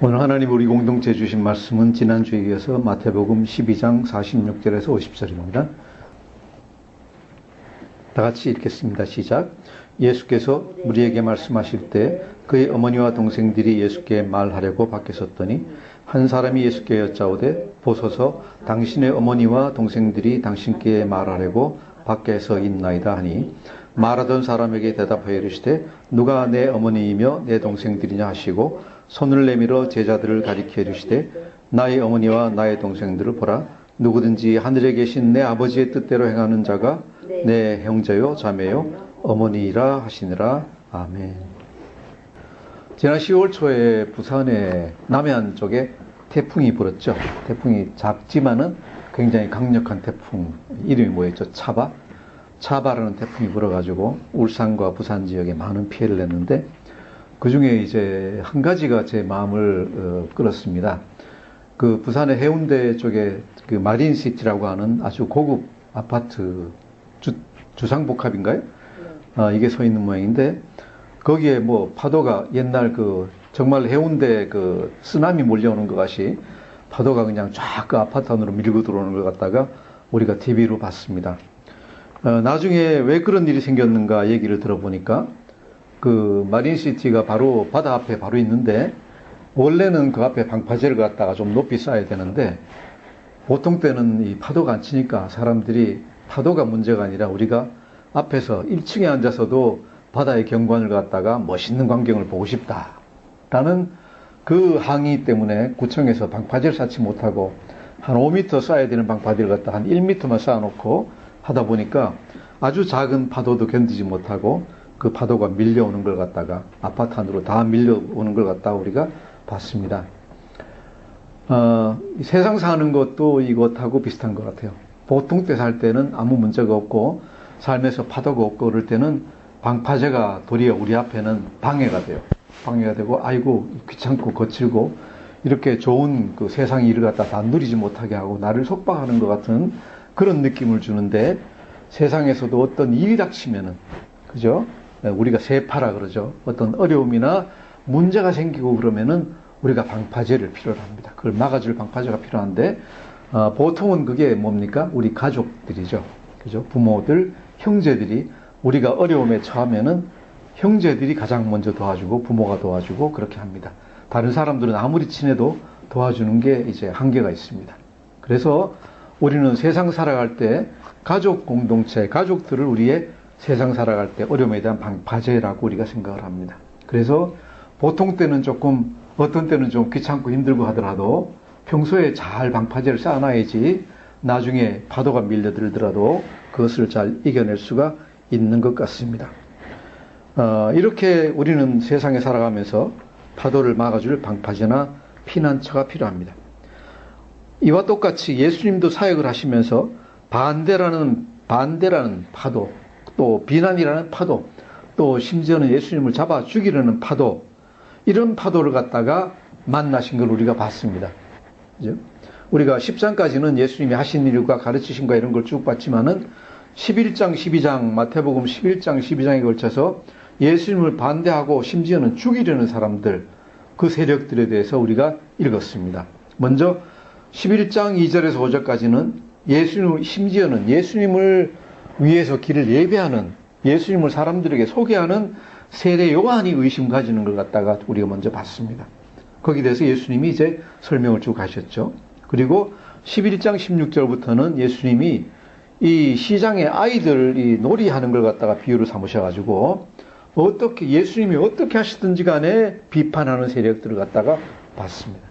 오늘 하나님 우리 공동체 주신 말씀은 지난주에 이어서 마태복음 12장 46절에서 50절입니다. 다 같이 읽겠습니다. 시작. 예수께서 우리에게 말씀하실 때 그의 어머니와 동생들이 예수께 말하려고 밖에 섰더니 한 사람이 예수께 여짜오되 보소서 당신의 어머니와 동생들이 당신께 말하려고 밖에 서 있나이다 하니 말하던 사람에게 대답하여 이르시되 누가 내 어머니이며 내 동생들이냐 하시고 손을 내밀어 제자들을 가리켜 이르시되 나의 어머니와 나의 동생들을 보라. 누구든지 하늘에 계신 내 아버지의 뜻대로 행하는 자가 내 형제요 자매요 어머니이라 하시니라. 아멘. 지난 10월 초에 부산의 남해안 쪽에 태풍이 불었죠. 태풍이 작지만은 굉장히 강력한 태풍, 이름이 뭐였죠? 차바라는 태풍이 불어가지고 울산과 부산 지역에 많은 피해를 냈는데 그 중에 이제 한 가지가 제 마음을 끌었습니다. 그 부산의 해운대 쪽에 그 마린시티라고 하는 아주 고급 아파트 주상복합인가요? 이게 서 있는 모양인데 거기에 뭐 파도가 옛날 그 정말 해운대 그 쓰나미 몰려오는 것 같이 파도가 그냥 쫙 그 아파트 안으로 밀고 들어오는 걸 갖다가 우리가 TV로 봤습니다. 나중에 왜 그런 일이 생겼는가 얘기를 들어보니까 그 마린시티가 바로 바다 앞에 바로 있는데 원래는 그 앞에 방파제를 갖다가 좀 높이 쌓아야 되는데 보통 때는 이 파도가 안 치니까 사람들이 파도가 문제가 아니라 우리가 앞에서 1층에 앉아서도 바다의 경관을 갖다가 멋있는 광경을 보고 싶다라는 그 항의 때문에 구청에서 방파제를 쌓지 못하고 한 5m 쌓아야 되는 방파제를 갖다 한 1m만 쌓아놓고 하다 보니까 아주 작은 파도도 견디지 못하고 그 파도가 밀려오는 걸 갖다가 아파트 안으로 다 밀려오는 걸 갖다가 우리가 봤습니다. 세상 사는 것도 이것하고 비슷한 것 같아요. 보통 때 살 때는 아무 문제가 없고 삶에서 파도가 없고 그럴 때는 방파제가 도리어 우리 앞에는 방해가 돼요. 방해가 되고 아이고 귀찮고 거칠고 이렇게 좋은 그 세상 일을 갖다 다 누리지 못하게 하고 나를 속박하는 것 같은 그런 느낌을 주는데 세상에서도 어떤 일이 닥치면은 그죠? 우리가 세파라 그러죠. 어떤 어려움이나 문제가 생기고 그러면은 우리가 방파제를 필요로 합니다. 그걸 막아줄 방파제가 필요한데 보통은 그게 뭡니까? 우리 가족들이죠. 그죠? 부모들, 형제들이 우리가 어려움에 처하면은 형제들이 가장 먼저 도와주고 부모가 도와주고 그렇게 합니다. 다른 사람들은 아무리 친해도 도와주는 게 이제 한계가 있습니다. 그래서 우리는 세상 살아갈 때 가족 공동체, 가족들을 우리의 세상 살아갈 때 어려움에 대한 방파제라고 우리가 생각을 합니다. 그래서 보통 때는 조금 어떤 때는 좀 귀찮고 힘들고 하더라도 평소에 잘 방파제를 쌓아놔야지 나중에 파도가 밀려들더라도 그것을 잘 이겨낼 수가 있는 것 같습니다. 이렇게 우리는 세상에 살아가면서 파도를 막아줄 방파제나 피난처가 필요합니다. 이와 똑같이 예수님도 사역을 하시면서 반대라는 파도, 또 비난이라는 파도, 또 심지어는 예수님을 잡아 죽이려는 파도, 이런 파도를 갖다가 만나신 걸 우리가 봤습니다. 그죠? 우리가 10장까지는 예수님이 하신 일과 가르치신 거 이런 걸 쭉 봤지만은 11장, 12장, 마태복음 11장, 12장에 걸쳐서 예수님을 반대하고 심지어는 죽이려는 사람들, 그 세력들에 대해서 우리가 읽었습니다. 먼저 11장 2절에서 5절까지는 심지어는 예수님을 위해서 길을 예배하는, 예수님을 사람들에게 소개하는 세례 요한이 의심 가지는 걸 갖다가 우리가 먼저 봤습니다. 거기에 대해서 예수님이 이제 설명을 쭉 하셨죠. 그리고 11장 16절부터는 예수님이 이 시장의 아이들이 놀이하는 걸 갖다가 비유로 삼으셔가지고 예수님이 어떻게 하시든지 간에 비판하는 세력들을 갖다가 봤습니다.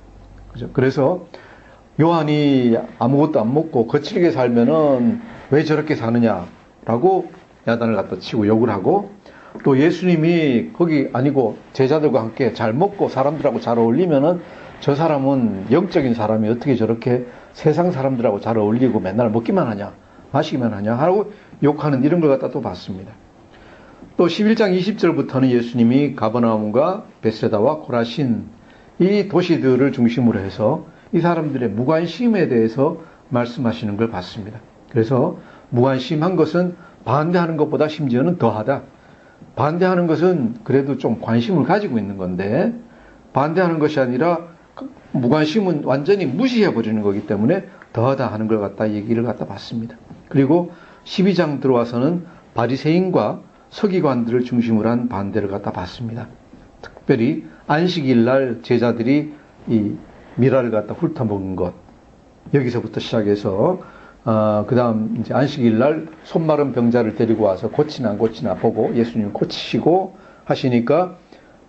그죠? 그래서 요한이 아무것도 안 먹고 거칠게 살면은 왜 저렇게 사느냐라고 야단을 갖다 치고 욕을 하고, 또 예수님이 거기 아니고 제자들과 함께 잘 먹고 사람들하고 잘 어울리면은 저 사람은 영적인 사람이 어떻게 저렇게 세상 사람들하고 잘 어울리고 맨날 먹기만 하냐, 마시기만 하냐 하고 욕하는 이런 걸 갖다 또 봤습니다. 또 11장 20절부터는 예수님이 가버나움과 베세다와 코라신 이 도시들을 중심으로 해서 이 사람들의 무관심에 대해서 말씀하시는 걸 봤습니다. 그래서 무관심한 것은 반대하는 것보다 심지어는 더하다. 반대하는 것은 그래도 좀 관심을 가지고 있는 건데 반대하는 것이 아니라 무관심은 완전히 무시해버리는 거기 때문에 더하다 하는 걸 갖다 얘기를 갖다 봤습니다. 그리고 12장 들어와서는 바리새인과 서기관들을 중심으로 한 반대를 갖다 봤습니다. 특별히 안식일 날 제자들이 이 미라를 갖다 훑어먹은 것, 여기서부터 시작해서 그 다음 이제 안식일 날 손마른 병자를 데리고 와서 고치나 안 고치나 보고 예수님 고치시고 하시니까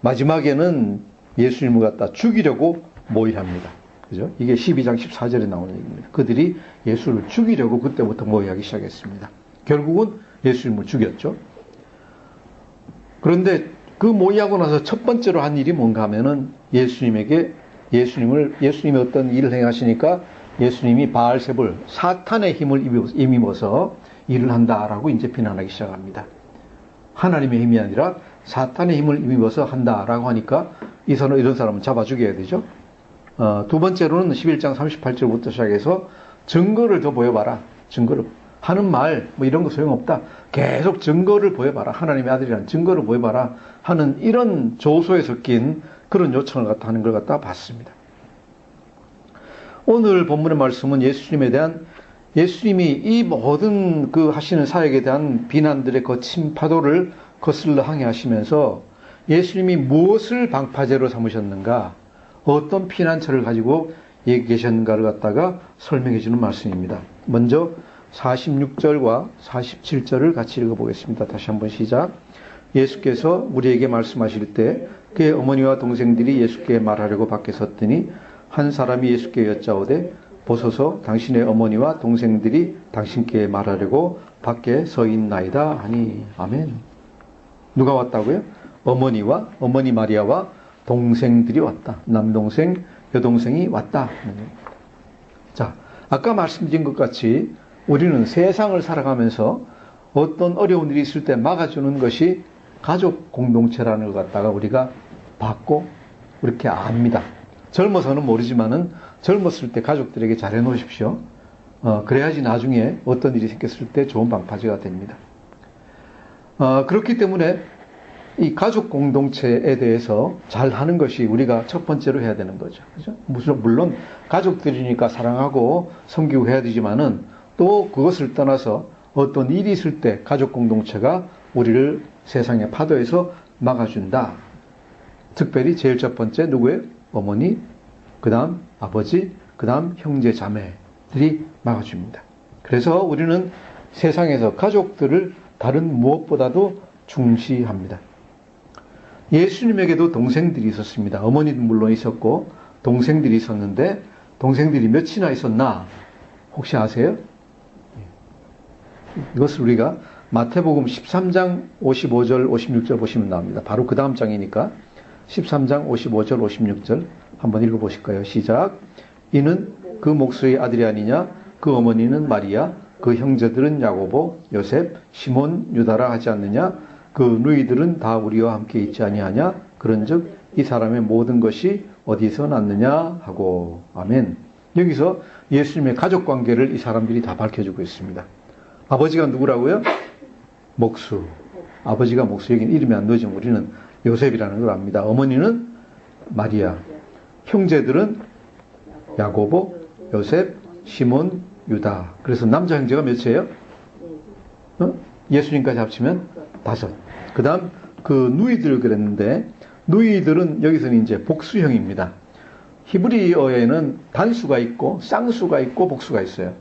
마지막에는 예수님을 갖다 죽이려고 모의합니다. 그죠? 이게 12장 14절에 나오는 얘기입니다. 그들이 예수를 죽이려고 그때부터 모의하기 시작했습니다. 결국은 예수님을 죽였죠. 그런데 그 모의하고 나서 첫 번째로 한 일이 뭔가 하면은 예수님이 어떤 일을 행하시니까 예수님이 바알세불, 사탄의 힘을 입어서 일을 한다라고 이제 비난하기 시작합니다. 하나님의 힘이 아니라 사탄의 힘을 입어서 한다라고 하니까 이런 사람은 잡아 죽여야 되죠. 두 번째로는 11장 38절부터 시작해서 증거를 더 보여봐라. 증거를. 하는 말, 뭐 이런 거 소용없다. 계속 증거를 보여봐라. 하나님의 아들이라는 증거를 보여봐라. 하는 이런 조소에 섞인 그런 요청을 갖다 하는 걸 갖다 봤습니다. 오늘 본문의 말씀은 예수님이 이 모든 그 하시는 사역에 대한 비난들의 거친 파도를 거슬러 항해하시면서 예수님이 무엇을 방파제로 삼으셨는가, 어떤 피난처를 가지고 계셨는가를 갖다가 설명해 주는 말씀입니다. 먼저 46절과 47절을 같이 읽어보겠습니다. 다시 한번 시작. 예수께서 우리에게 말씀하실 때 그의 어머니와 동생들이 예수께 말하려고 밖에 섰더니 한 사람이 예수께 여짜오되 보소서 당신의 어머니와 동생들이 당신께 말하려고 밖에 서 있나이다 하니. 아멘. 누가 왔다고요? 어머니 마리아와 동생들이 왔다. 남동생, 여동생이 왔다. 자, 아까 말씀드린 것 같이 우리는 세상을 살아가면서 어떤 어려운 일이 있을 때 막아주는 것이 가족 공동체라는 것 갖다가 우리가 받고 이렇게 압니다. 젊어서는 모르지만은 젊었을 때 가족들에게 잘해 놓으십시오. 그래야지 나중에 어떤 일이 생겼을 때 좋은 방파제가 됩니다. 그렇기 때문에 이 가족 공동체에 대해서 잘 하는 것이 우리가 첫 번째로 해야 되는 거죠. 그죠? 물론 가족들이니까 사랑하고 섬기고 해야 되지만은 또 그것을 떠나서 어떤 일이 있을 때 가족 공동체가 우리를 세상의 파도에서 막아준다. 특별히 제일 첫 번째 누구예요? 어머니, 그 다음 아버지, 그 다음 형제 자매들이 막아줍니다. 그래서 우리는 세상에서 가족들을 다른 무엇보다도 중시합니다. 예수님에게도 동생들이 있었습니다. 어머니도 물론 있었고 동생들이 있었는데 동생들이 몇이나 있었나 혹시 아세요? 이것을 우리가 마태복음 13장 55절 56절 보시면 나옵니다. 바로 그 다음 장이니까 13장 55절 56절 한번 읽어보실까요? 시작. 이는 그 목수의 아들이 아니냐? 그 어머니는 마리아, 그 형제들은 야고보, 요셉, 시몬, 유다라 하지 않느냐? 그 누이들은 다 우리와 함께 있지 아니하냐? 그런즉 이 사람의 모든 것이 어디서 났느냐? 하고. 아멘. 여기서 예수님의 가족관계를 이 사람들이 다 밝혀주고 있습니다. 아버지가 누구라고요? 목수. 아버지가 목수. 여기는 이름이 안 넣어지면 우리는 요셉이라는 걸 압니다. 어머니는 마리아. 형제들은 야고보, 요셉, 시몬, 유다. 그래서 남자 형제가 몇이에요? 예수님까지 합치면 5. 그 다음 그 누이들 그랬는데 누이들은 여기서는 이제 복수형입니다. 히브리어에는 단수가 있고 쌍수가 있고 복수가 있어요.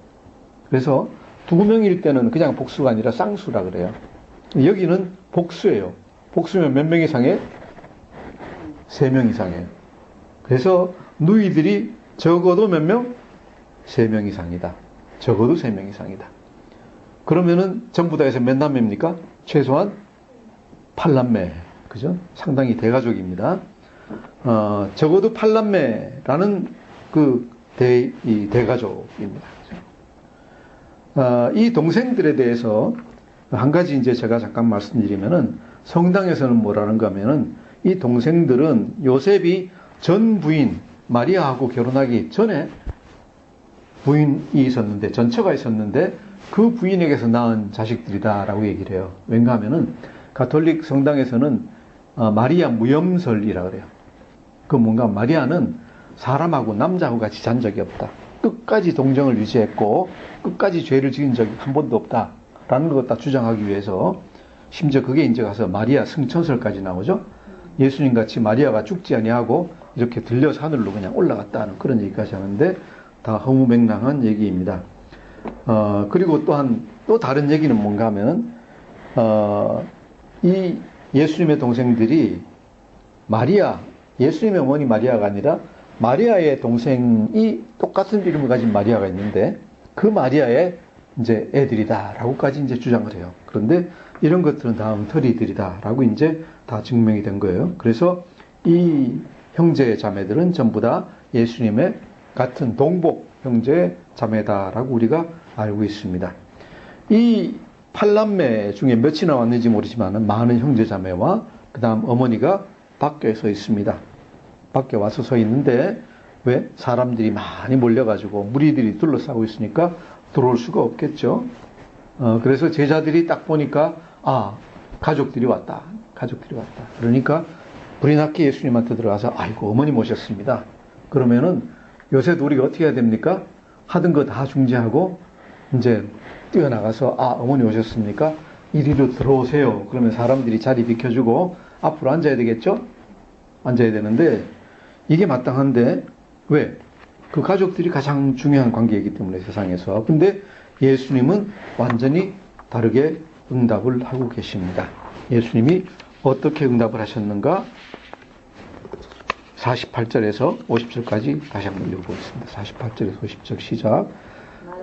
그래서 2명일 때는 그냥 복수가 아니라 쌍수라 그래요. 여기는 복수예요. 복수면 몇 명 이상에? 3명 이상이에요. 그래서 누이들이 적어도 몇 명? 3명 이상이다. 적어도 3명 이상이다. 그러면은 전부 다 해서 몇 남매입니까? 최소한 8남매. 그죠? 상당히 대가족입니다. 적어도 8남매라는 그 대가족입니다. 이 동생들에 대해서 한 가지 이제 제가 잠깐 말씀드리면은 성당에서는 뭐라는가 하면은 이 동생들은 요셉이 전 부인 마리아하고 결혼하기 전에 부인이 있었는데 전처가 있었는데 그 부인에게서 낳은 자식들이다라고 얘기를 해요. 왠가 하면은 가톨릭 성당에서는 마리아 무염설이라 그래요. 그 뭔가 마리아는 사람하고 남자하고 같이 잔 적이 없다. 끝까지 동정을 유지했고 끝까지 죄를 지은 적이 한 번도 없다라는 것 딱 주장하기 위해서 심지어 그게 이제 가서 마리아 승천설까지 나오죠. 예수님 같이 마리아가 죽지 아니하고 이렇게 들려서 하늘로 그냥 올라갔다는 그런 얘기까지 하는데 다 허무맹랑한 얘기입니다. 그리고 또한 또 다른 얘기는 뭔가 하면 이 예수님의 동생들이 마리아, 예수님의 어머니 마리아가 아니라 마리아의 동생이 똑같은 이름을 가진 마리아가 있는데 그 마리아의 이제 애들이다라고까지 이제 주장을 해요. 그런데 이런 것들은 다 엉터리들이다라고 이제 다 증명이 된 거예요. 그래서 이 형제 자매들은 전부 다 예수님의 같은 동복 형제 자매다라고 우리가 알고 있습니다. 이 8남매 중에 몇이 나왔는지 모르지만 많은 형제 자매와 그 다음 어머니가 밖에 서 있습니다. 밖에 와서 서 있는데 왜? 사람들이 많이 몰려가지고 무리들이 둘러싸고 있으니까 들어올 수가 없겠죠. 그래서 제자들이 딱 보니까 가족들이 왔다. 그러니까 불이 났게 예수님한테 들어가서 아이고 어머니 모셨습니다. 그러면은 요새도 우리가 어떻게 해야 됩니까? 하던 거 다 중지하고 이제 뛰어나가서 어머니 오셨습니까? 이리로 들어오세요. 그러면 사람들이 자리 비켜주고 앞으로 앉아야 되겠죠? 앉아야 되는데 이게 마땅한데 왜? 그 가족들이 가장 중요한 관계이기 때문에 세상에서. 근데 예수님은 완전히 다르게 응답을 하고 계십니다. 예수님이 어떻게 응답을 하셨는가? 48절에서 50절까지 다시 한번 읽어보겠습니다. 48절에서 50절 시작.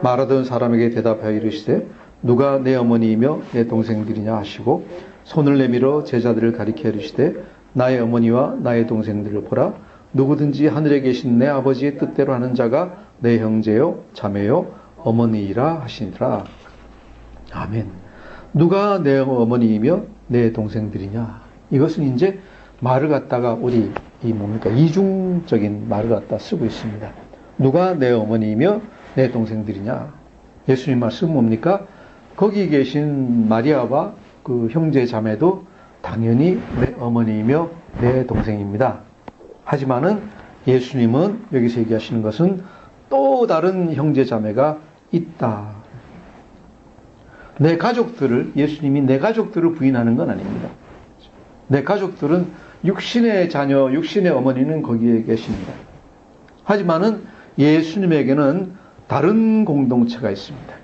말하던 사람에게 대답하여 이르시되 누가 내 어머니이며 내 동생들이냐 하시고 손을 내밀어 제자들을 가리켜 이르시되 나의 어머니와 나의 동생들을 보라. 누구든지 하늘에 계신 내 아버지의 뜻대로 하는 자가 내 형제요 자매요 어머니이라 하시니라. 아멘. 누가 내 어머니이며 내 동생들이냐. 이것은 이제 말을 갖다가 우리 이중적인 말을 갖다 쓰고 있습니다. 누가 내 어머니이며 내 동생들이냐. 예수님 말씀 뭡니까? 거기 계신 마리아와 그 형제 자매도 당연히 내 어머니이며 내 동생입니다. 하지만은 예수님은 여기서 얘기하시는 것은 또 다른 형제 자매가 있다. 내 가족들을, 예수님이 내 가족들을 부인하는 건 아닙니다. 내 가족들은 육신의 자녀, 육신의 어머니는 거기에 계십니다. 하지만은 예수님에게는 다른 공동체가 있습니다.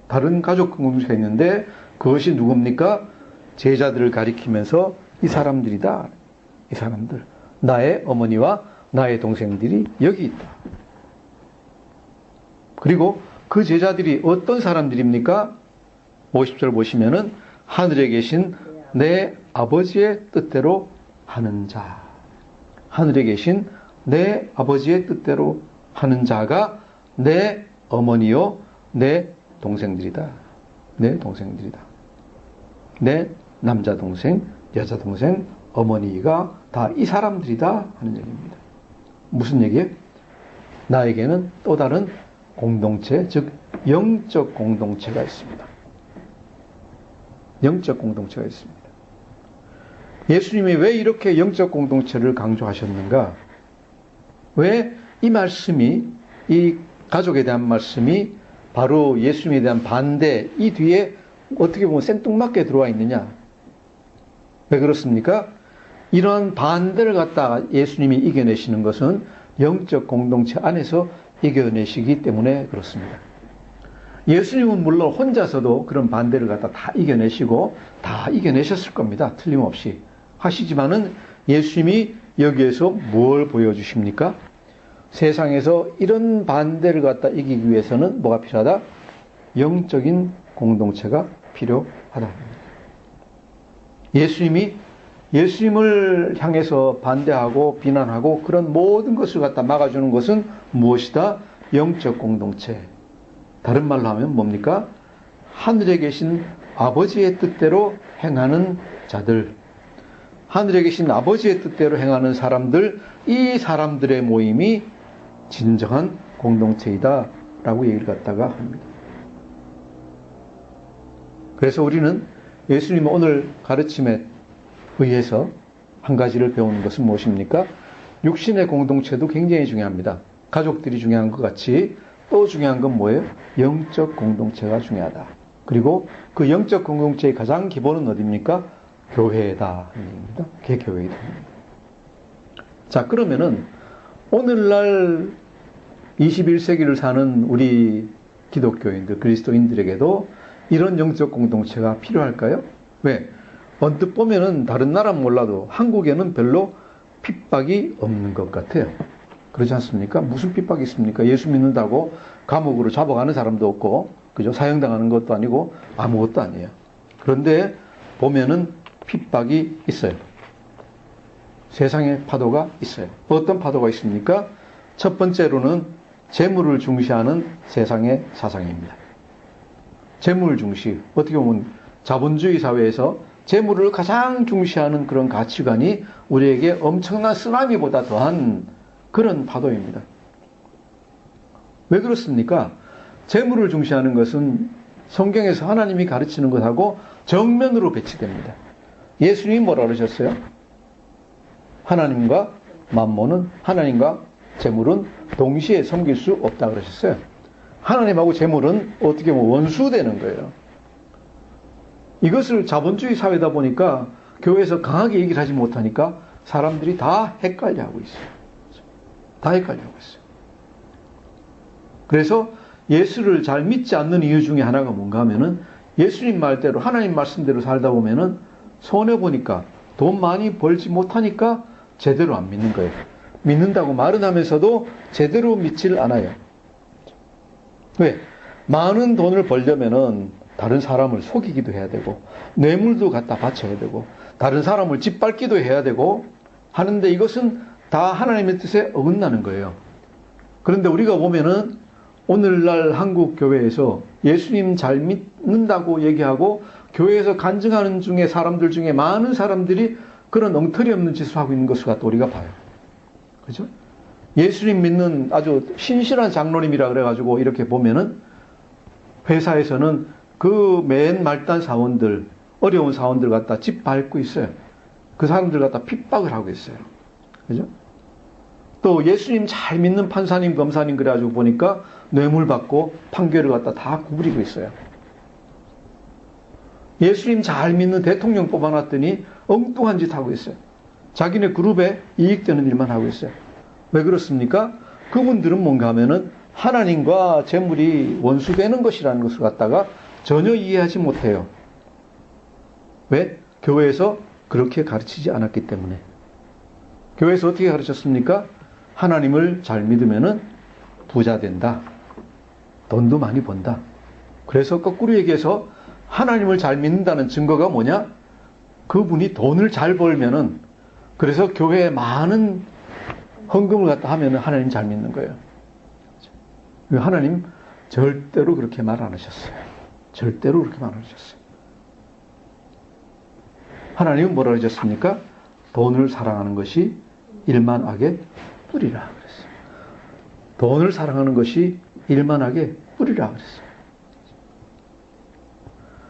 다른 가족 공동체가 있는데 그것이 누굽니까? 제자들을 가리키면서 이 사람들이다. 이 사람들. 나의 어머니와 나의 동생들이 여기 있다. 그리고 그 제자들이 어떤 사람들입니까? 50절 보시면은 하늘에 계신 내 아버지의 뜻대로 하는 자. 하늘에 계신 내 아버지의 뜻대로 하는 자가 내 어머니요, 내 동생들이다. 내 동생들이다. 내 남자 동생, 여자 동생, 어머니가 다 이 사람들이다 하는 얘기입니다. 무슨 얘기예요? 나에게는 또 다른 공동체, 즉 영적 공동체가 있습니다. 영적 공동체가 있습니다. 예수님이 왜 이렇게 영적 공동체를 강조하셨는가? 왜 이 말씀이, 이 가족에 대한 말씀이 바로 예수님에 대한 반대, 이 뒤에 어떻게 보면 생뚱맞게 들어와 있느냐? 왜 그렇습니까? 이런 반대를 갖다가 예수님이 이겨내시는 것은 영적 공동체 안에서 이겨내시기 때문에 그렇습니다. 예수님은 물론 혼자서도 그런 반대를 갖다 다 이겨내시고 다 이겨내셨을 겁니다. 틀림없이. 하시지만은 예수님이 여기에서 뭘 보여주십니까? 세상에서 이런 반대를 갖다 이기기 위해서는 뭐가 필요하다? 영적인 공동체가 필요하다. 예수님을 향해서 반대하고 비난하고 그런 모든 것을 갖다 막아주는 것은 무엇이다? 영적 공동체. 다른 말로 하면 뭡니까? 하늘에 계신 아버지의 뜻대로 행하는 자들. 하늘에 계신 아버지의 뜻대로 행하는 사람들, 이 사람들의 모임이 진정한 공동체이다 라고 얘기를 갖다가 합니다. 그래서 우리는 예수님의 오늘 가르침에 의해서 한 가지를 배우는 것은 무엇입니까? 육신의 공동체도 굉장히 중요합니다. 가족들이 중요한 것 같이 또 중요한 건 뭐예요? 영적 공동체가 중요하다. 그리고 그 영적 공동체의 가장 기본은 어디입니까? 교회다. 그게 교회이다. 자, 그러면은 오늘날 21세기를 사는 우리 기독교인들, 그리스도인들에게도 이런 영적 공동체가 필요할까요? 왜? 언뜻 보면은 다른 나라는 몰라도 한국에는 별로 핍박이 없는 것 같아요. 그렇지 않습니까? 무슨 핍박이 있습니까? 예수 믿는다고 감옥으로 잡아가는 사람도 없고, 그죠? 사형당하는 것도 아니고 아무것도 아니에요. 그런데 보면은 핍박이 있어요. 세상의 파도가 있어요. 어떤 파도가 있습니까? 첫 번째로는 재물을 중시하는 세상의 사상입니다. 재물 중시. 어떻게 보면 자본주의 사회에서 재물을 가장 중시하는 그런 가치관이 우리에게 엄청난 쓰나미보다 더한 그런 파도입니다. 왜 그렇습니까? 재물을 중시하는 것은 성경에서 하나님이 가르치는 것하고 정면으로 배치됩니다. 예수님이 뭐라 그러셨어요? 하나님과 만몬은, 하나님과 재물은 동시에 섬길 수 없다 그러셨어요. 하나님하고 재물은 어떻게 보면 원수되는 거예요. 이것을 자본주의 사회다 보니까 교회에서 강하게 얘기를 하지 못하니까 사람들이 다 헷갈려하고 있어요. 다 헷갈려하고 있어요. 그래서 예수를 잘 믿지 않는 이유 중에 하나가 뭔가 하면은 예수님 말대로 하나님 말씀대로 살다 보면은 손해보니까 돈 많이 벌지 못하니까 제대로 안 믿는 거예요. 믿는다고 말은 하면서도 제대로 믿질 않아요. 왜? 많은 돈을 벌려면은 다른 사람을 속이기도 해야 되고 뇌물도 갖다 바쳐야 되고 다른 사람을 짓밟기도 해야 되고 하는데 이것은 다 하나님의 뜻에 어긋나는 거예요. 그런데 우리가 보면은 오늘날 한국 교회에서 예수님 잘 믿는다고 얘기하고 교회에서 간증하는 중에 사람들 중에 많은 사람들이 그런 엉터리 없는 짓을 하고 있는 것을 갖다 우리가 봐요. 그죠? 예수님 믿는 아주 신실한 장로님이라 그래가지고 이렇게 보면은 회사에서는 그 맨 말단 사원들, 어려운 사원들 갖다 집 밟고 있어요. 그 사람들 갖다 핍박을 하고 있어요. 그죠? 또 예수님 잘 믿는 판사님, 검사님 그래가지고 보니까 뇌물 받고 판결을 갖다 다 구부리고 있어요. 예수님 잘 믿는 대통령 뽑아놨더니 엉뚱한 짓 하고 있어요. 자기네 그룹에 이익되는 일만 하고 있어요. 왜 그렇습니까? 그분들은 뭔가 하면은 하나님과 재물이 원수되는 것이라는 것을 갖다가 전혀 이해하지 못해요. 왜? 교회에서 그렇게 가르치지 않았기 때문에. 교회에서 어떻게 가르쳤습니까? 하나님을 잘 믿으면은 부자 된다. 돈도 많이 번다. 그래서 거꾸로 얘기해서 하나님을 잘 믿는다는 증거가 뭐냐? 그분이 돈을 잘 벌면은 그래서 교회에 많은 헌금을 갖다 하면은 하나님 잘 믿는 거예요. 하나님 절대로 그렇게 말 안 하셨어요. 절대로 그렇게 말 안 하셨어요. 하나님은 뭐라 하셨습니까? 돈을 사랑하는 것이 일만하게 뿌리라 그랬어요. 돈을 사랑하는 것이 일만하게 뿌리라 그랬어요.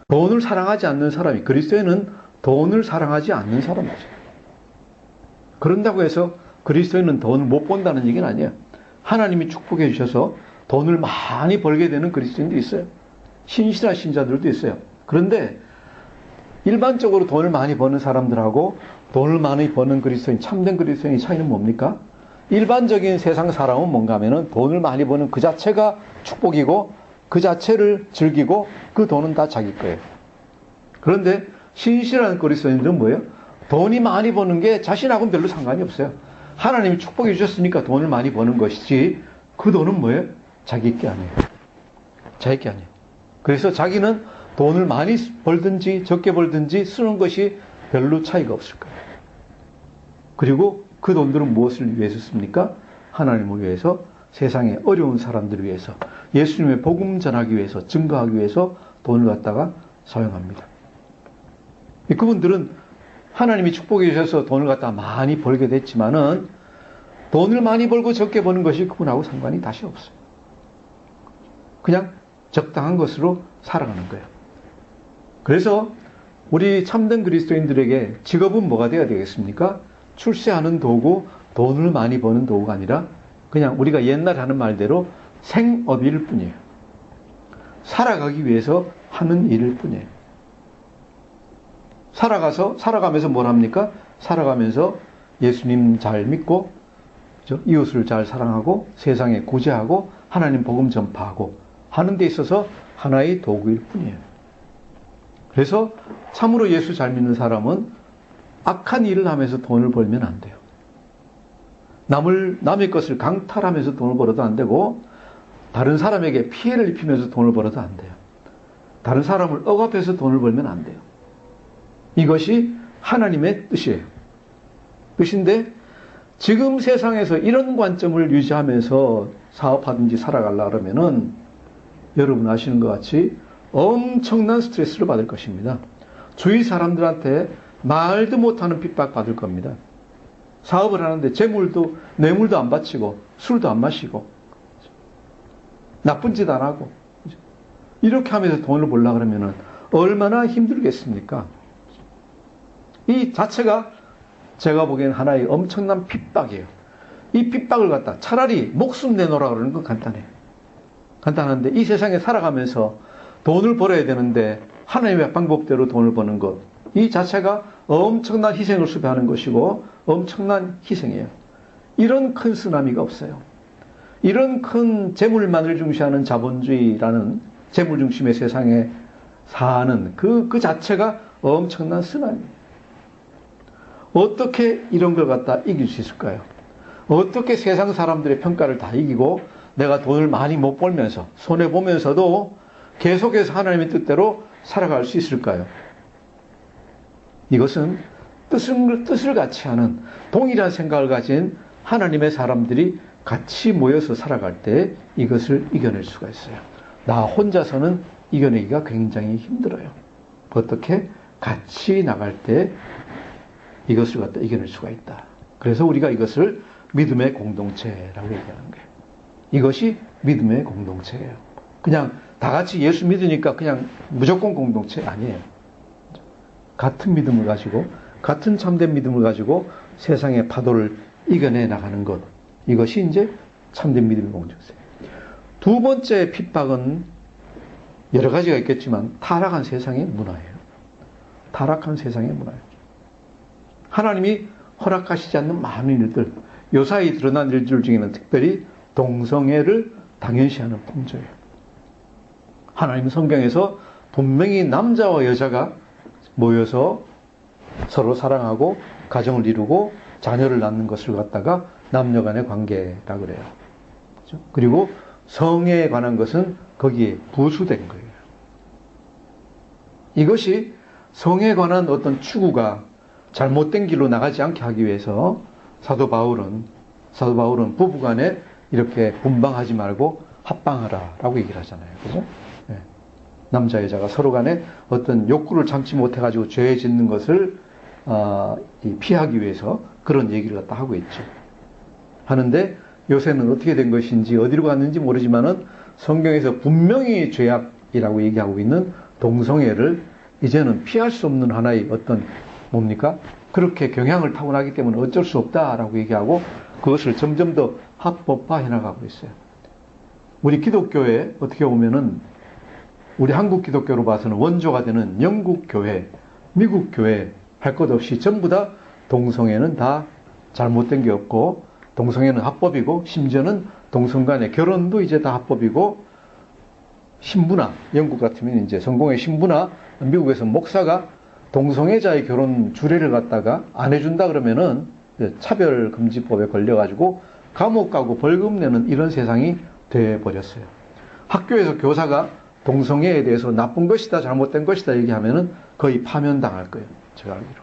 돈을 사랑하지 않는 사람이, 그리스도인은 돈을 사랑하지 않는 사람이죠. 그런다고 해서 그리스도인은 돈을 못 본다는 얘기는 아니에요. 하나님이 축복해 주셔서 돈을 많이 벌게 되는 그리스도인도 있어요. 신실한 신자들도 있어요. 그런데 일반적으로 돈을 많이 버는 사람들하고 돈을 많이 버는 그리스도인, 참된 그리스도인의 차이는 뭡니까? 일반적인 세상 사람은 뭔가 하면은 돈을 많이 버는 그 자체가 축복이고 그 자체를 즐기고 그 돈은 다 자기 거예요. 그런데 신실한 그리스도인들은 뭐예요? 돈이 많이 버는 게 자신하고는 별로 상관이 없어요. 하나님이 축복해 주셨으니까 돈을 많이 버는 것이지 그 돈은 뭐예요? 자기 게 아니에요. 자기 게 아니에요. 그래서 자기는 돈을 많이 벌든지 적게 벌든지 쓰는 것이 별로 차이가 없을 거예요. 그리고 그 돈들은 무엇을 위해서 씁니까? 하나님을 위해서, 세상에 어려운 사람들을 위해서, 예수님의 복음 전하기 위해서, 증거하기 위해서 돈을 갖다가 사용합니다. 그분들은 하나님이 축복해 주셔서 돈을 갖다가 많이 벌게 됐지만은 돈을 많이 벌고 적게 버는 것이 그분하고 상관이 다시 없어요. 그냥 적당한 것으로 살아가는 거예요. 그래서 우리 참된 그리스도인들에게 직업은 뭐가 되어야 되겠습니까? 출세하는 도구, 돈을 많이 버는 도구가 아니라 그냥 우리가 옛날에 하는 말대로 생업일 뿐이에요. 살아가기 위해서 하는 일일 뿐이에요. 살아가면서 뭘 합니까? 살아가면서 예수님 잘 믿고, 그죠? 이웃을 잘 사랑하고, 세상에 구제하고, 하나님 복음 전파하고 하는 데 있어서 하나의 도구일 뿐이에요. 그래서 참으로 예수 잘 믿는 사람은 악한 일을 하면서 돈을 벌면 안 돼요. 남의 것을 강탈하면서 돈을 벌어도 안 되고, 다른 사람에게 피해를 입히면서 돈을 벌어도 안 돼요. 다른 사람을 억압해서 돈을 벌면 안 돼요. 이것이 하나님의 뜻이에요. 뜻인데, 지금 세상에서 이런 관점을 유지하면서 사업하든지 살아가려고 그러면은 여러분 아시는 것 같이 엄청난 스트레스를 받을 것입니다. 주위 사람들한테 말도 못하는 핍박 받을 겁니다. 사업을 하는데 뇌물도 안 바치고 술도 안 마시고 나쁜 짓 안 하고 이렇게 하면서 돈을 벌려고 그러면은 얼마나 힘들겠습니까? 이 자체가 제가 보기에는 하나의 엄청난 핍박이에요. 이 핍박을 갖다 차라리 목숨 내놓으라 그러는 건 간단해요. 간단한데 이 세상에 살아가면서 돈을 벌어야 되는데 하나님의 방법대로 돈을 버는 것, 이 자체가 엄청난 희생을 수배하는 것이고 엄청난 희생이에요. 이런 큰 쓰나미가 없어요. 이런 큰 재물만을 중시하는 자본주의라는 재물 중심의 세상에 사는 그 자체가 엄청난 쓰나미예요. 어떻게 이런 걸 갖다 이길 수 있을까요? 어떻게 세상 사람들의 평가를 다 이기고 내가 돈을 많이 못 벌면서 손해보면서도 계속해서 하나님의 뜻대로 살아갈 수 있을까요? 이것은 뜻을 같이 하는 동일한 생각을 가진 하나님의 사람들이 같이 모여서 살아갈 때 이것을 이겨낼 수가 있어요. 나 혼자서는 이겨내기가 굉장히 힘들어요. 어떻게 같이 나갈 때 이것을 갖다 이겨낼 수가 있다. 그래서 우리가 이것을 믿음의 공동체라고 얘기하는 거예요. 이것이 믿음의 공동체예요. 그냥 다 같이 예수 믿으니까 그냥 무조건 공동체 아니에요. 같은 믿음을 가지고, 같은 참된 믿음을 가지고 세상의 파도를 이겨내 나가는 것. 이것이 이제 참된 믿음의 공동체예요. 두 번째 핍박은 여러 가지가 있겠지만 타락한 세상의 문화예요. 타락한 세상의 문화예요. 하나님이 허락하시지 않는 많은 일들, 요사이 드러난 일들 중에는 특별히 동성애를 당연시하는 풍조예요. 하나님 성경에서 분명히 남자와 여자가 모여서 서로 사랑하고 가정을 이루고 자녀를 낳는 것을 갖다가 남녀 간의 관계라 그래요. 그렇죠? 그리고 성에 관한 것은 거기에 부수된 거예요. 이것이 성에 관한 어떤 추구가 잘못된 길로 나가지 않게 하기 위해서 사도 바울은 부부간에 이렇게 분방하지 말고 합방하라라고 얘기를 하잖아요. 그죠? 네. 남자 여자가 서로 간에 어떤 욕구를 참지 못해가지고 죄 짓는 것을 피하기 위해서 그런 얘기를 갖다 하고 있죠. 하는데 요새는 어떻게 된 것인지 어디로 갔는지 모르지만은 성경에서 분명히 죄악이라고 얘기하고 있는 동성애를 이제는 피할 수 없는 하나의 어떤 뭡니까? 그렇게 경향을 타고나기 때문에 어쩔 수 없다라고 얘기하고 그것을 점점 더 합법화해 나가고 있어요. 우리 기독교에 어떻게 보면은 우리 한국 기독교로 봐서는 원조가 되는 영국 교회, 미국 교회 할 것 없이 전부 다 동성애는 다 잘못된 게 없고 동성애는 합법이고 심지어는 동성 간의 결혼도 이제 다 합법이고 신부나 영국 같으면 이제 성공의 신부나 미국에서 목사가 동성애자의 결혼 주례를 갖다가 안 해준다 그러면은 차별금지법에 걸려가지고 감옥 가고 벌금 내는 이런 세상이 돼버렸어요. 학교에서 교사가 동성애에 대해서 나쁜 것이다, 잘못된 것이다 얘기하면은 거의 파면당할 거예요. 제가 알기로.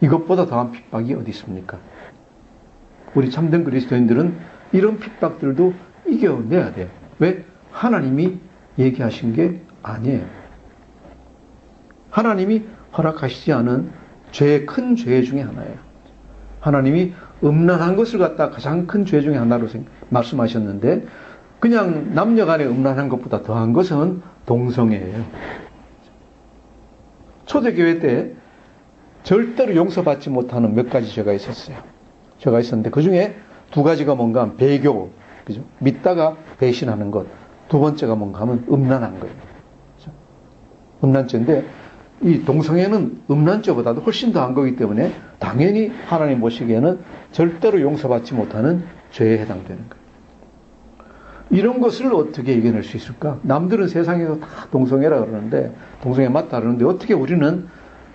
이것보다 더한 핍박이 어디 있습니까? 우리 참된 그리스도인들은 이런 핍박들도 이겨내야 돼요. 왜? 하나님이 얘기하신 게 아니에요. 하나님이 허락하시지 않은 큰 죄 중에 하나예요. 하나님이 음란한 것을 갖다 가장 큰 죄 중에 하나로 말씀하셨는데 그냥 남녀 간의 음란한 것보다 더한 것은 동성애예요. 초대교회 때 절대로 용서받지 못하는 몇 가지 죄가 있었어요. 죄가 있었는데 그 중에 두 가지가 뭔가 하면 배교, 그죠? 믿다가 배신하는 것. 두 번째가 뭔가 하면 음란한 거예요. 그죠? 음란죄인데 이 동성애는 음란죄보다도 훨씬 더한 거기 때문에 당연히 하나님 보시기에는 절대로 용서받지 못하는 죄에 해당되는 거예요. 이런 것을 어떻게 이겨낼 수 있을까? 남들은 세상에서 다 동성애라 그러는데, 동성애 맞다 그러는데, 어떻게 우리는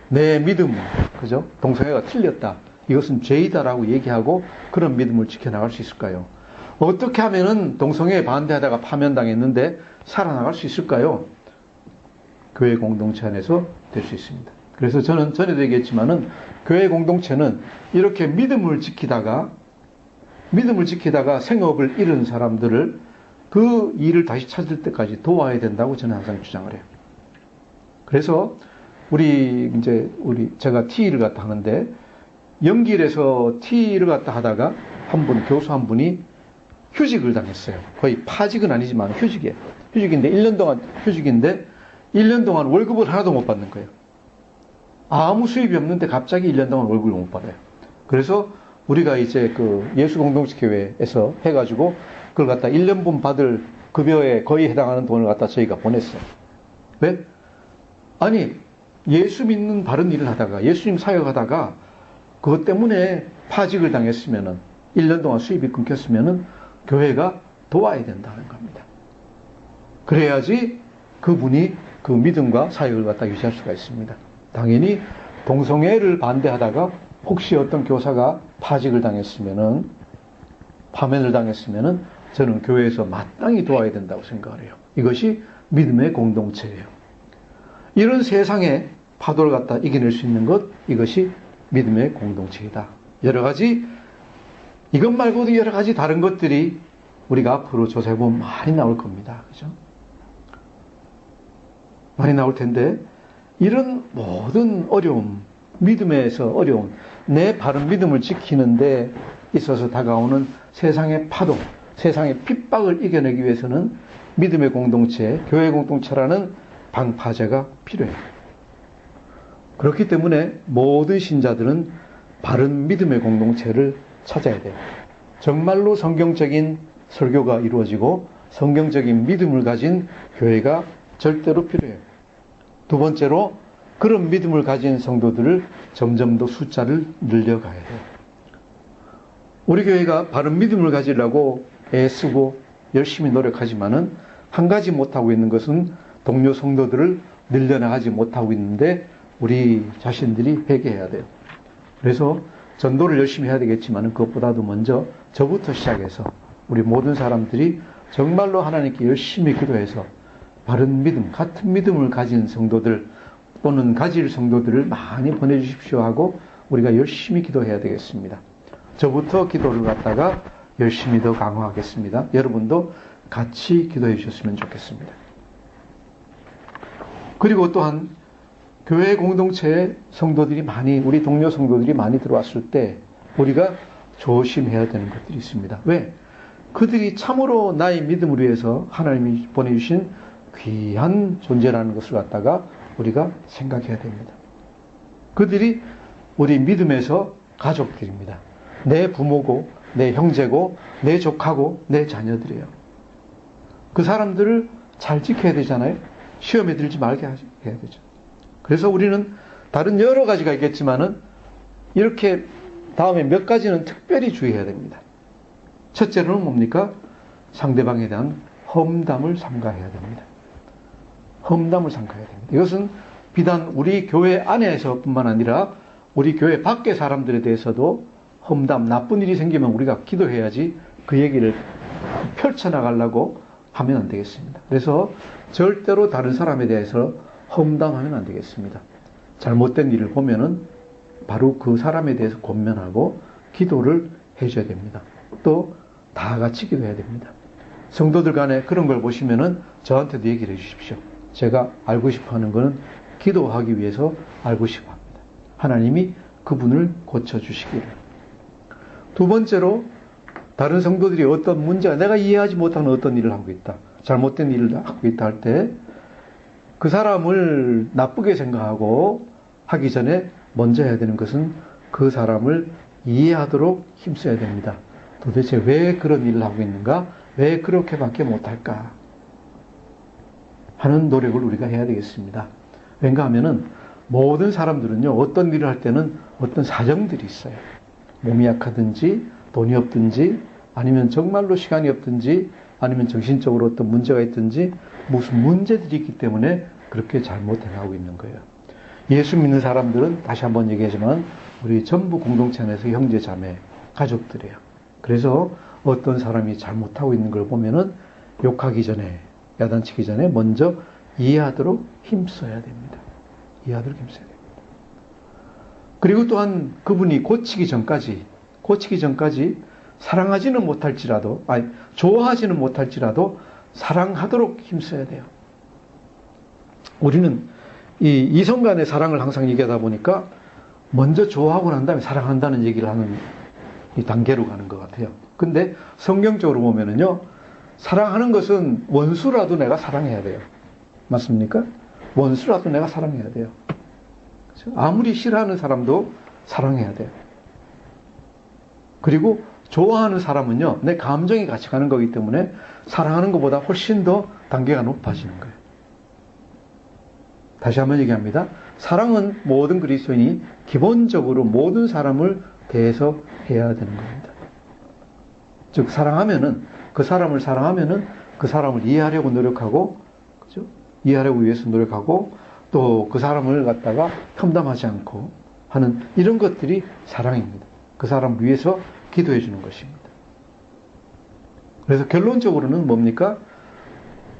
내 믿음, 그죠? 동성애가 틀렸다. 이것은 죄이다라고 얘기하고 그런 믿음을 지켜나갈 수 있을까요? 어떻게 하면은 동성애에 반대하다가 파면당했는데 살아나갈 수 있을까요? 교회 공동체 안에서 될 수 있습니다. 그래서 저는 전에도 얘기했지만은 교회 공동체는 이렇게 믿음을 지키다가 생업을 잃은 사람들을 그 일을 다시 찾을 때까지 도와야 된다고 저는 항상 주장을 해요. 그래서 제가 TE를 갖다 하는데 연길에서 TE를 갖다 하다가 교수 한 분이 휴직을 당했어요. 거의 파직은 아니지만 휴직인데 1년 동안 휴직인데 1년 동안 월급을 하나도 못 받는 거예요. 아무 수입이 없는데 갑자기 1년 동안 월급을 못 받아요. 그래서 우리가 이제 그 예수공동체교회에서 해가지고 그걸 갖다 1년분 받을 급여에 거의 해당하는 돈을 갖다 저희가 보냈어요. 왜? 아니, 예수 믿는 바른 일을 하다가, 예수님 사역하다가, 그것 때문에 파직을 당했으면은, 1년 동안 수입이 끊겼으면은, 교회가 도와야 된다는 겁니다. 그래야지 그분이 그 믿음과 사역을 갖다 유지할 수가 있습니다. 당연히 동성애를 반대하다가 혹시 어떤 교사가 파직을 당했으면은, 파면을 당했으면은, 저는 교회에서 마땅히 도와야 된다고 생각을 해요. 이것이 믿음의 공동체예요. 이런 세상의 파도를 갖다 이겨낼 수 있는 것, 이것이 믿음의 공동체이다. 여러 가지, 이것 말고도 여러 가지 다른 것들이 우리가 앞으로 조사해보면 많이 나올 겁니다. 그죠? 많이 나올 텐데, 이런 모든 어려움, 믿음에서 어려움, 내 바른 믿음을 지키는데 있어서 다가오는 세상의 파도, 세상의 핍박을 이겨내기 위해서는 믿음의 공동체, 교회 공동체라는 방파제가 필요해요. 그렇기 때문에 모든 신자들은 바른 믿음의 공동체를 찾아야 돼요. 정말로 성경적인 설교가 이루어지고 성경적인 믿음을 가진 교회가 절대로 필요해요. 두 번째로 그런 믿음을 가진 성도들을 점점 더 숫자를 늘려가야 돼요. 우리 교회가 바른 믿음을 가지려고 애쓰고 열심히 노력하지만은 한 가지 못하고 있는 것은 동료 성도들을 늘려나가지 못하고 있는데 우리 자신들이 회개해야 돼요. 그래서 전도를 열심히 해야 되겠지만 그것보다도 먼저 저부터 시작해서 우리 모든 사람들이 정말로 하나님께 열심히 기도해서 바른 믿음, 같은 믿음을 가진 성도들 또는 가질 성도들을 많이 보내주십시오 하고 우리가 열심히 기도해야 되겠습니다. 저부터 기도를 갖다가 열심히 더 강화하겠습니다. 여러분도 같이 기도해 주셨으면 좋겠습니다. 그리고 또한 교회 공동체에 성도들이 많이, 우리 동료 성도들이 많이 들어왔을 때 우리가 조심해야 되는 것들이 있습니다. 왜? 그들이 참으로 나의 믿음을 위해서 하나님이 보내주신 귀한 존재라는 것을 갖다가 우리가 생각해야 됩니다. 그들이 우리 믿음에서 가족들입니다. 내 부모고, 내 형제고, 내 조카고, 내 자녀들이에요. 그 사람들을 잘 지켜야 되잖아요. 시험에 들지 말게 해야 되죠. 그래서 우리는 다른 여러 가지가 있겠지만은 이렇게 다음에 몇 가지는 특별히 주의해야 됩니다. 첫째로는 뭡니까? 상대방에 대한 험담을 삼가해야 됩니다. 험담을 삼가해야 됩니다. 이것은 비단 우리 교회 안에서뿐만 아니라 우리 교회 밖의 사람들에 대해서도 험담, 나쁜 일이 생기면 우리가 기도해야지 그 얘기를 펼쳐나가려고 하면 안 되겠습니다. 그래서 절대로 다른 사람에 대해서 험담하면 안 되겠습니다. 잘못된 일을 보면은 바로 그 사람에 대해서 권면하고 기도를 해줘야 됩니다. 또 다 같이 기도해야 됩니다. 성도들 간에 그런 걸 보시면은 저한테도 얘기를 해주십시오. 제가 알고 싶어 하는 것은 기도하기 위해서 알고 싶어 합니다. 하나님이 그분을 고쳐주시기를. 두 번째로 다른 성도들이 어떤 문제가 내가 이해하지 못하는 어떤 일을 하고 있다. 잘못된 일을 하고 있다 할 때 그 사람을 나쁘게 생각하고 하기 전에 먼저 해야 되는 것은 그 사람을 이해하도록 힘써야 됩니다. 도대체 왜 그런 일을 하고 있는가? 왜 그렇게밖에 못할까? 하는 노력을 우리가 해야 되겠습니다. 왠가 하면은 모든 사람들은요, 어떤 일을 할 때는 어떤 사정들이 있어요. 몸이 약하든지, 돈이 없든지, 아니면 정말로 시간이 없든지, 아니면 정신적으로 어떤 문제가 있든지, 무슨 문제들이 있기 때문에 그렇게 잘못 행하고 있는 거예요. 예수 믿는 사람들은 다시 한번 얘기하지만, 우리 전부 공동체 안에서 형제, 자매, 가족들이에요. 그래서 어떤 사람이 잘못하고 있는 걸 보면은 욕하기 전에, 야단치기 전에 먼저 이해하도록 힘써야 됩니다. 이해하도록 힘써야 됩니다. 그리고 또한 그분이 고치기 전까지 사랑하지는 못할지라도, 좋아하지는 못할지라도 사랑하도록 힘써야 돼요. 우리는 이 이성 간의 사랑을 항상 얘기하다 보니까 먼저 좋아하고 난 다음에 사랑한다는 얘기를 하는 이 단계로 가는 것 같아요. 근데 성경적으로 보면은요, 사랑하는 것은 원수라도 내가 사랑해야 돼요. 맞습니까? 원수라도 내가 사랑해야 돼요. 그렇죠? 아무리 싫어하는 사람도 사랑해야 돼요. 그리고 좋아하는 사람은요, 내 감정이 같이 가는 거기 때문에 사랑하는 것보다 훨씬 더 단계가 높아지는 거예요. 다시 한번 얘기합니다. 사랑은 모든 그리스도인이 기본적으로 모든 사람을 대해서 해야 되는 겁니다. 즉, 그 사람을 사랑하면은 그 사람을 이해하려고 노력하고, 그죠? 이해하려고 위해서 노력하고, 또 그 사람을 갖다가 험담하지 않고 하는 이런 것들이 사랑입니다. 그 사람을 위해서 기도해 주는 것입니다. 그래서 결론적으로는 뭡니까?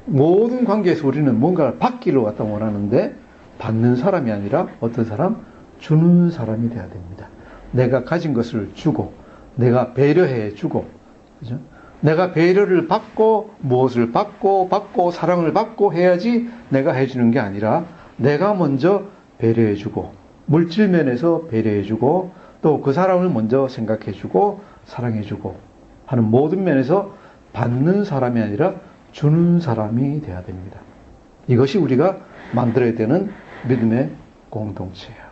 모든 관계에서 우리는 뭔가를 받기를 갖다 원하는데, 받는 사람이 아니라 어떤 사람? 주는 사람이 돼야 됩니다. 내가 가진 것을 주고, 내가 배려해 주고, 그죠? 내가 배려를 받고, 무엇을 받고, 사랑을 받고 해야지 내가 해주는 게 아니라, 내가 먼저 배려해 주고, 물질 면에서 배려해 주고, 또 그 사람을 먼저 생각해 주고, 사랑해 주고 하는 모든 면에서 받는 사람이 아니라 주는 사람이 돼야 됩니다. 이것이 우리가 만들어야 되는 믿음의 공동체예요.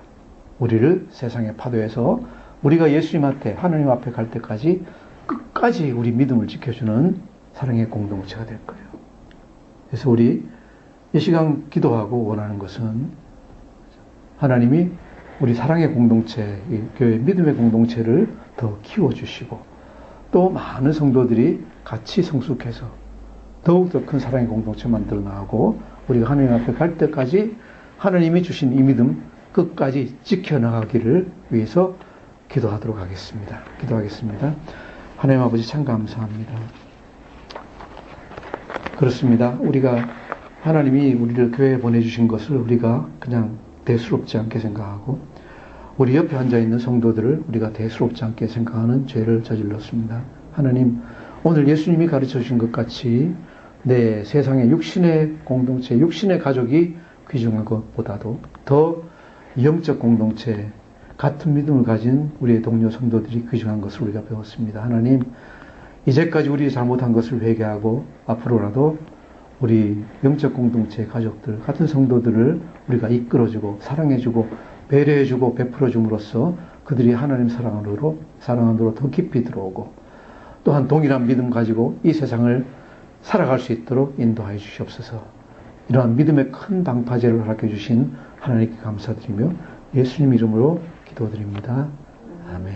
우리를 세상의 파도에서 우리가 예수님 앞에, 하나님 앞에 갈 때까지 끝까지 우리 믿음을 지켜주는 사랑의 공동체가 될 거예요. 그래서 우리 이 시간 기도하고 원하는 것은 하나님이 우리 사랑의 공동체, 교회 믿음의 공동체를 더 키워주시고, 또 많은 성도들이 같이 성숙해서 더욱더 큰 사랑의 공동체 만들어 나가고, 우리가 하나님 앞에 갈 때까지 하나님이 주신 이 믿음 끝까지 지켜나가기를 위해서 기도하도록 하겠습니다. 기도하겠습니다. 하나님 아버지 참 감사합니다. 그렇습니다. 우리가 하나님이 우리를 교회에 보내주신 것을 우리가 그냥 대수롭지 않게 생각하고, 우리 옆에 앉아있는 성도들을 우리가 대수롭지 않게 생각하는 죄를 저질렀습니다. 하나님, 오늘 예수님이 가르쳐 주신 것 같이 내 세상의 육신의 공동체, 육신의 가족이 귀중한 것보다도 더 영적 공동체, 같은 믿음을 가진 우리의 동료 성도들이 귀중한 것을 우리가 배웠습니다. 하나님, 이제까지 우리 잘못한 것을 회개하고 앞으로라도 우리 영적 공동체 가족들, 같은 성도들을 우리가 이끌어주고 사랑해주고 배려해주고 베풀어줌으로써 그들이 하나님 사랑으로 더 깊이 들어오고, 또한 동일한 믿음 가지고 이 세상을 살아갈 수 있도록 인도하여 주시옵소서. 이러한 믿음의 큰 방파제를 허락해 주신 하나님께 감사드리며 예수님 이름으로 기도드립니다. 아멘.